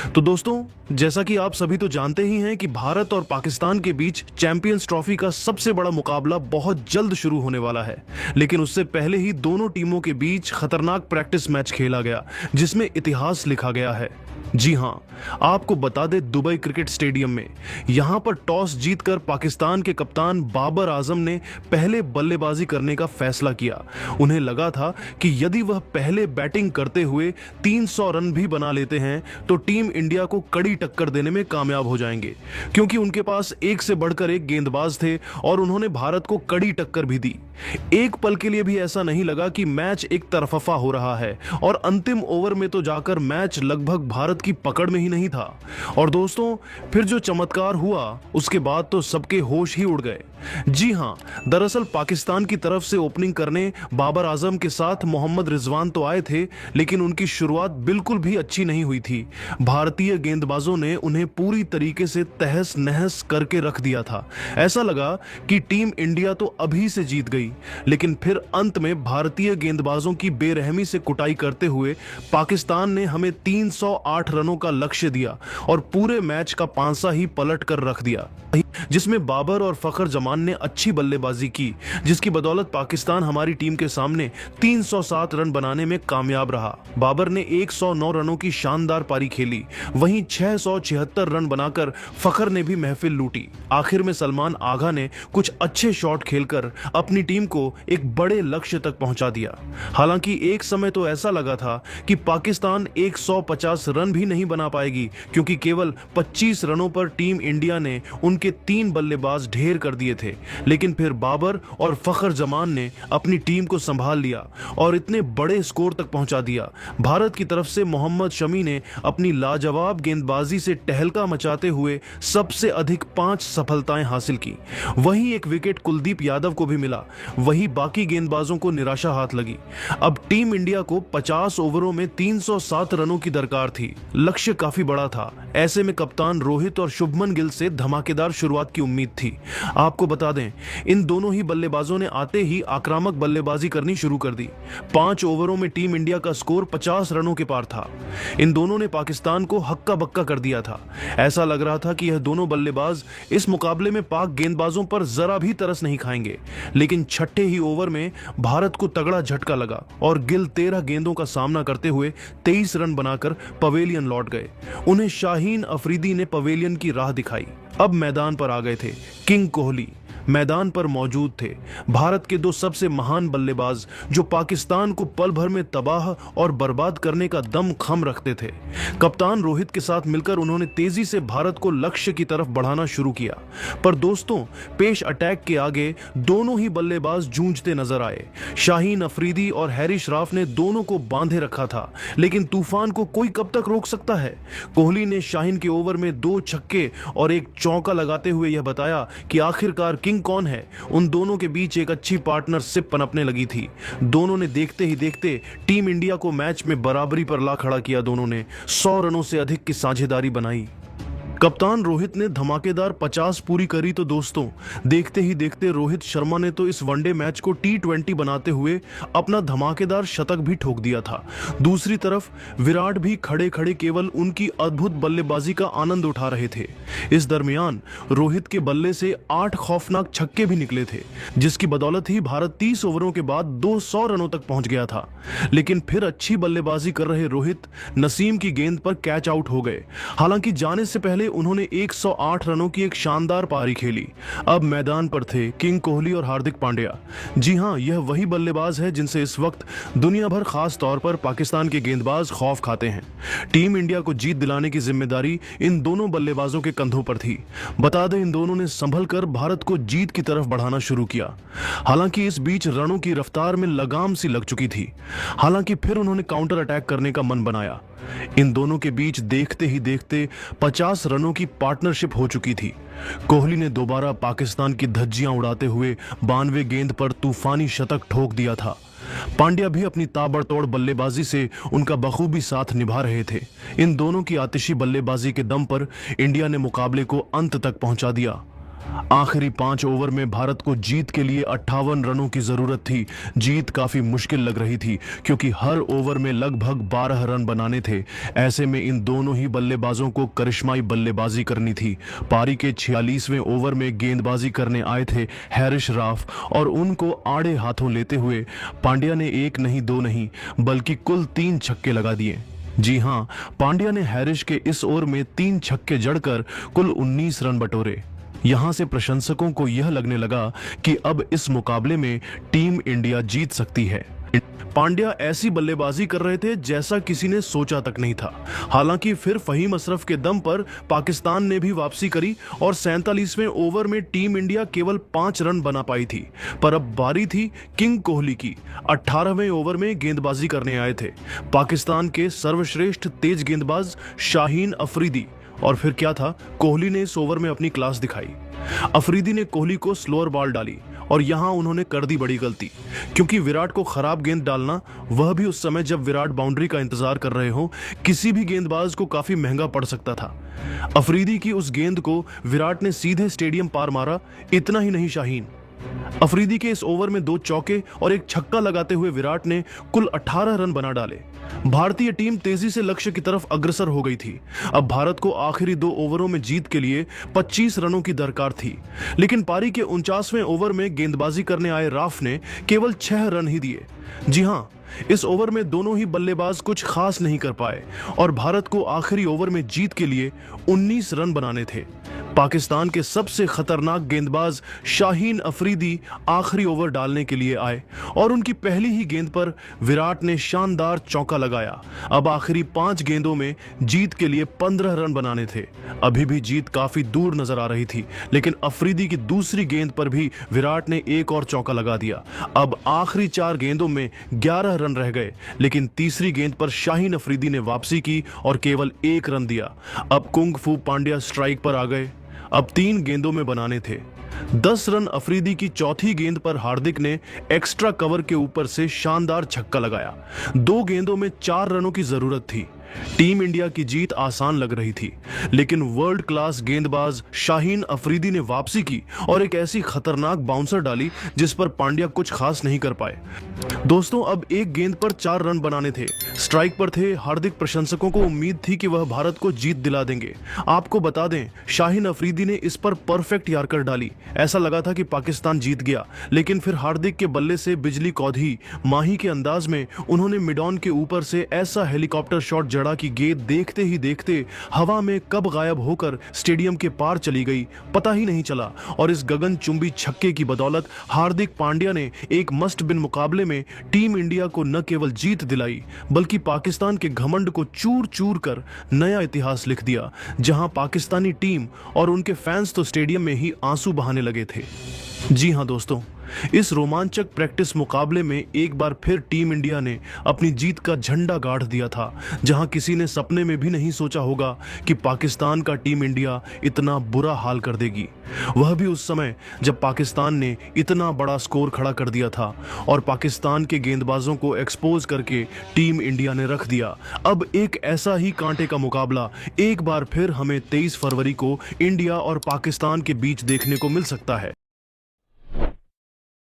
तो दोस्तों, जैसा कि आप सभी तो जानते ही हैं कि भारत और पाकिस्तान के बीच चैंपियंस ट्रॉफी का सबसे बड़ा मुकाबला बहुत जल्द शुरू होने वाला है। लेकिन उससे पहले ही दोनों टीमों के बीच खतरनाक प्रैक्टिस मैच खेला गया, जिसमें इतिहास लिखा गया है। जी हां, आपको बता दें, दुबई क्रिकेट स्टेडियम में यहां पर टॉस जीतकर पाकिस्तान के कप्तान बाबर आजम ने पहले बल्लेबाजी करने का फैसला किया। उन्हें लगा था कि यदि वह पहले बैटिंग करते हुए 300 रन भी बना लेते हैं तो टीम इंडिया को कड़ी टक्कर देने में कामयाब हो जाएंगे, क्योंकि उनके पास एक से बढ़कर एक गेंदबाज थे और उन्होंने भारत को कड़ी टक्कर भी दी। एक पल के लिए भी ऐसा नहीं लगा कि मैच एक तरफा हो रहा है और अंतिम ओवर में तो जाकर मैच लगभग भारत की पकड़ में ही नहीं था। और दोस्तों, फिर जो चमत्कार हुआ उसके बाद तो सबके होश ही उड़ गए। जी हां, दरअसल पाकिस्तान की तरफ से ओपनिंग करने बाबर आजम के साथ मोहम्मद रिजवान तो आए थे, लेकिन उनकी शुरुआत बिल्कुल भी अच्छी नहीं हुई थी। भारतीय गेंदबाजों ने उन्हें पूरी तरीके से तहस नहस करके रख दिया था। ऐसा लगा कि टीम इंडिया तो अभी से जीत गई, लेकिन फिर अंत में भारतीय गेंदबाजों की बेरहमी से कुटाई करते हुए पाकिस्तान ने हमें 308 रनों का लक्ष्य दिया और पूरे मैच का पांसा ही पलट कर रख दिया, जिसमें बाबर और फखर जमान ने अच्छी बल्लेबाजी की, जिसकी बदौलत पाकिस्तान हमारी टीम के सामने 307 रन बनाने में कामयाब रहा। बाबर ने 109 रनों की शानदार पारी खेली, वहीं 676 रन बनाकर फखर ने भी महफिल लूटी। आखिर में सलमान आगा ने कुछ अच्छे शॉट खेलकर अपनी टीम को एक बड़े लक्ष्य तक पहुंचा दिया। हालांकि एक समय तो ऐसा लगा था कि पाकिस्तान 150 रन भी नहीं बना पाएगी, क्योंकि केवल 25 रनों पर टीम इंडिया ने उनके 3 बल्लेबाज ढेर कर दिए थे। लेकिन फिर बाबर और फखर जमान ने अपनी टीम को संभाल लिया और इतने बड़े स्कोर तक पहुंचा दिया। भारत की तरफ से मोहम्मद शमी ने अपनी लाजवाब गेंदबाजी से टहलका मचाते हुए सबसे अधिक 5 सफलताएं हासिल की। वहीं एक विकेट कुलदीप यादव को भी मिला। वहीं बाकी गेंदबाजों को निराशा हाथ लगी। अब टीम इंडिया को 50 ओवरों में 307 रनों की दरकार थी। लक्ष्य काफी बड़ा था। ऐसे में कप्तान रोहित और शुभमन गिल से धमाकेदार शुरुआत की उम्मीद थी। आपको बता दें, इन दोनों ही बल्लेबाजों ने आते ही आक्रामक बल्लेबाजी करनी शुरू कर दी। 5 ओवरों में टीम इंडिया का स्कोर 50 रनों के पार था। इन दोनों ने पाकिस्तान को हक्का बक्का कर दिया था। ऐसा लग रहा था कि यह दोनों बल्लेबाज इस मुकाबले में पाक गेंदबाजों पर जरा भी तरस नहीं खाएंगे। लेकिन छठे ही ओवर में भारत को तगड़ा झटका लगा और गिल 13 गेंदों का सामना करते हुए 23 रन बनाकर पवेलियन लौट गए। उन्हें शाहीन अफरीदी ने पवेलियन की राह दिखाई। अब मैदान पर आ गए थे किंग कोहली। मैदान पर मौजूद थे भारत के 2 सबसे महान बल्लेबाज, जो पाकिस्तान को पल भर में तबाह और बर्बाद करने का दम खम रखते थे। कप्तान रोहित के साथ मिलकर उन्होंने तेजी से भारत को लक्ष्य की तरफ बढ़ाना शुरू किया। पर दोस्तों, पेश अटैक के आगे दोनों ही बल्लेबाज जूझते नजर आए। शाहीन अफरीदी और हैरी श्राफ ने दोनों को बांधे रखा था, लेकिन तूफान को कोई कब तक रोक सकता है। कोहली ने शाहीन के ओवर में 2 छक्के और एक चौका लगाते हुए यह बताया कि आखिरकार किंग कौन है। उन दोनों के बीच एक अच्छी पार्टनरशिप पनपने लगी थी। दोनों ने देखते ही देखते टीम इंडिया को मैच में बराबरी पर ला खड़ा किया। दोनों ने 100 रनों से अधिक की साझेदारी बनाई। कप्तान रोहित ने धमाकेदार 50 पूरी करी तो दोस्तों, देखते ही देखते रोहित शर्मा ने तो इस वनडे मैच को T20 बनाते हुए अपना धमाकेदार शतक भी ठोक दिया था। दूसरी तरफ विराट भी खड़े खड़े केवल उनकी अद्भुत बल्लेबाजी का आनंद उठा रहे थे। इस दरमियान रोहित के बल्ले से 8 खौफनाक छक्के भी निकले थे, जिसकी बदौलत ही भारत 30 ओवरों के बाद 200 रनों तक पहुंच गया था। लेकिन फिर अच्छी बल्लेबाजी कर रहे रोहित नसीम की गेंद पर कैच आउट हो गए। हालांकि जाने से पहले उन्होंने 108 रनों की एक शानदार पारी खेली। अब मैदान पर थे किंग कोहली और हार्दिक पांड्या। जी हां, यह वही बल्लेबाज है जिनसे इस वक्त दुनिया भर, खास तौर पर पाकिस्तान के गेंदबाज खौफ खाते हैं। टीम इंडिया को जीत दिलाने की जिम्मेदारी इन दोनों बल्लेबाजों के कंधों पर थी। बता दें, इन दोनों ने संभल कर भारत को जीत की तरफ बढ़ाना शुरू किया। हालांकि इस बीच रनों की रफ्तार में लगाम सी लग चुकी थी। हालांकि फिर उन्होंने काउंटर अटैक करने का मन बनाया। इन दोनों के बीच देखते ही देखते 50 रनों की पार्टनरशिप हो चुकी थी। कोहली ने दोबारा पाकिस्तान की धज्जियां उड़ाते हुए 92 गेंद पर तूफानी शतक ठोक दिया था। पांड्या भी अपनी ताबड़तोड़ बल्लेबाजी से उनका बखूबी साथ निभा रहे थे। इन दोनों की आतिशी बल्लेबाजी के दम पर इंडिया ने मुकाबले को अंत तक पहुंचा दिया। आखिरी 5 ओवर में भारत को जीत के लिए 58 रनों की जरूरत थी। जीत काफी मुश्किल लग रही थी क्योंकि हर ओवर में लगभग 12 रन बनाने थे। ऐसे में इन दोनों ही बल्लेबाजों को करिश्माई बल्लेबाजी करनी थी। पारी के 46वें ओवर में गेंदबाजी करने आए थे हैरिस राफ और उनको आड़े हाथों लेते हुए पांड्या ने 1 नहीं 2 नहीं बल्कि कुल 3 छक्के लगा दिए। जी हां, पांड्या ने हैरिस के इस ओवर में 3 छक्के जड़कर कुल 19 रन बटोरे। यहां से प्रशंसकों को यह लगने लगा कि अब इस मुकाबले में टीम इंडिया जीत सकती है। पांड्या ऐसी बल्लेबाजी कर रहे थे जैसा किसी ने सोचा तक नहीं था। हालांकि फिर फहीम अशरफ के दम पर पाकिस्तान ने भी वापसी करी और 47वें ओवर में टीम इंडिया केवल 5 रन बना पाई थी। पर अब बारी थी किंग कोहली की। 18वें ओवर में गेंदबाजी करने आए थे पाकिस्तान के सर्वश्रेष्ठ तेज गेंदबाज शाहीन अफरीदी। और फिर क्या था, कोहली ने इस ओवर में अपनी क्लास दिखाई। अफरीदी ने कोहली को स्लोअर बॉल डाली और यहां उन्होंने कर दी बड़ी गलती, क्योंकि विराट को खराब गेंद डालना, वह भी उस समय जब विराट बाउंड्री का इंतजार कर रहे हो, किसी भी गेंदबाज को काफी महंगा पड़ सकता था। अफरीदी की उस गेंद को विराट ने सीधे स्टेडियम पार मारा। इतना ही नहीं, शाहीन अफरीदी के इस ओवर में 2 चौके और 1 छक्का लगाते हुए विराट ने कुल 18 रन बना डाले। भारतीय टीम तेजी से लक्ष्य की तरफ अग्रसर हो गई थी। अब भारत को आखिरी 2 ओवरों में जीत के लिए 25 रनों की दरकार थी, लेकिन पारी के 49वें ओवर में गेंदबाजी करने आए राफ ने केवल 6 रन ही दिए। जी हां, इस ओवर में दोनों ही बल्लेबाज कुछ खास नहीं कर पाए और भारत को आखिरी ओवर में जीत के लिए 19 रन बनाने थे। पाकिस्तान के सबसे खतरनाक गेंदबाज शाहीन अफरीदी आखिरी ओवर डालने के लिए आए और उनकी पहली ही गेंद पर विराट ने शानदार चौका लगाया। अब आखिरी 5 गेंदों में जीत के लिए 15 रन बनाने थे। अभी भी जीत काफी दूर नजर आ रही थी, लेकिन अफरीदी की दूसरी गेंद पर भी विराट ने एक और चौका लगा दिया। अब आखिरी 4 गेंदों में 11 रन रह गए, लेकिन तीसरी गेंद पर शाहीन अफरीदी ने वापसी की और केवल 1 रन दिया। अब कुंग फू पांड्या स्ट्राइक पर आ गए। अब 3 गेंदों में बनाने थे। 10 रन अफरीदी की चौथी गेंद पर हार्दिक ने एक्स्ट्रा कवर के ऊपर से शानदार छक्का लगाया। 2 गेंदों में 4 रनों की जरूरत थी। टीम इंडिया की जीत आसान लग रही थी, लेकिन वर्ल्ड क्लास गेंदबाज शाहीन अफरीदी ने वापसी की और एक ऐसी खतरनाक बाउंसर डाली जिस पर पांड्या कुछ खास नहीं कर पाए। दोस्तों, अब 1 गेंद पर 4 रन बनाने थे। स्ट्राइक पर थे हार्दिक। प्रशंसकों को उम्मीद थी कि वह भारत को जीत दिला देंगे। आपको बता दें, शाहीन अफरीदी ने इस पर परफेक्ट यॉर्कर डाली। ऐसा लगा था कि पाकिस्तान जीत गया, लेकिन फिर हार्दिक के बल्ले से बिजली कौधी माही के अंदाज में उन्होंने मिड ऑन के ऊपर से ऐसा हेलीकॉप्टर शॉट जड़ा कि गेंद देखते ही देखते हवा में कब गायब होकर स्टेडियम के पार चली गई, पता ही नहीं चला। और इस गगनचुंबी छक्के की बदौलत हार्दिक पांड्या ने एक मस्ट विन मुकाबले में टीम इंडिया को न केवल जीत दिलाई, बल्कि पाकिस्तान के घमंड को चूर चूर कर नया इतिहास लिख दिया, जहां पाकिस्तानी टीम और उनके फैंस तो स्टेडियम में ही आंसू बहाने लगे थे। जी हां दोस्तों, इस रोमांचक प्रैक्टिस मुकाबले में एक बार फिर टीम इंडिया ने अपनी जीत का झंडा गाड़ दिया था, जहां किसी ने सपने में भी नहीं सोचा होगा कि पाकिस्तान का टीम इंडिया इतना बुरा हाल कर देगी। वह भी उस समय जब पाकिस्तान ने इतना बड़ा स्कोर खड़ा कर दिया था और पाकिस्तान के गेंदबाजों को एक्सपोज करके टीम इंडिया ने रख दिया। अब एक ऐसा ही कांटे का मुकाबला एक बार फिर हमें 23 फरवरी को इंडिया और पाकिस्तान के बीच देखने को मिल सकता है।